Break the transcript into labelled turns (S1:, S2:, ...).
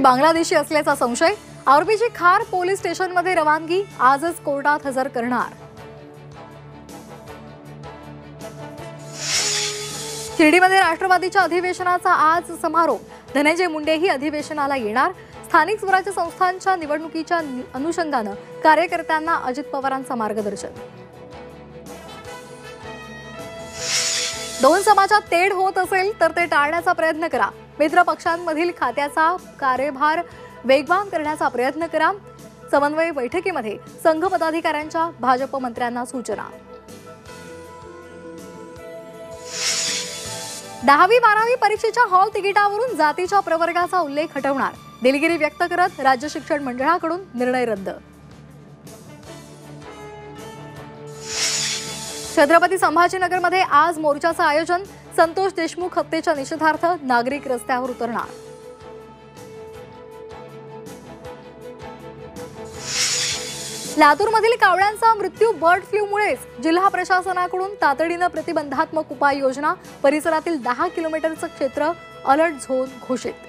S1: बांगलादेशी असल्याचा संशय। आरोपीची खार पोलीस स्टेशनमध्ये रवानगी, आजच कोर्टात हजर करणार। शिर्डीमध्ये राष्ट्रवादीच्या अधिवेशनाचा आज समारोप। धनंजय मुंडेही अधिवेशनाला येणार। स्थानिक स्वराज्य संस्थांच्या निवडणुकीच्या अनुषंगाने कार्यकर्त्यांना अजित पवारांचा मार्गदर्शन। दोन समाजात तेढ होत असेल तर ते टाळण्याचा प्रयत्न करा। मित्र पक्षांमधील खात्याचा कार्यभार वेगवान करण्याचा प्रयत्न करा। समन्वय बैठकीमध्ये संघ पदाधिकाऱ्यांच्या भाजप मंत्र्यांना सूचना। 10वी-12वी परीक्षेच्या हॉल तिकिटावरून जातीच्या प्रवर्गाचा उल्लेख हटवणार। दिलगिरी व्यक्त करत राज्य शिक्षण मंडळाकडून निर्णय रद्द। छत्रपती संभाजीनगरमध्ये आज मोर्चाचं आयोजन। संतोष देशमुख हत्येच्या निषेधार्थ नागरिक रस्त्यावर उतरणार। लातूरमधील कावळ्यांचा मृत्यू बर्ड फ्लूमुळेच। जिल्हा प्रशासनाकडून तातडीने प्रतिबंधात्मक उपाययोजना। परिसरातील 10 किलोमीटरचं क्षेत्र अलर्ट झोन घोषित।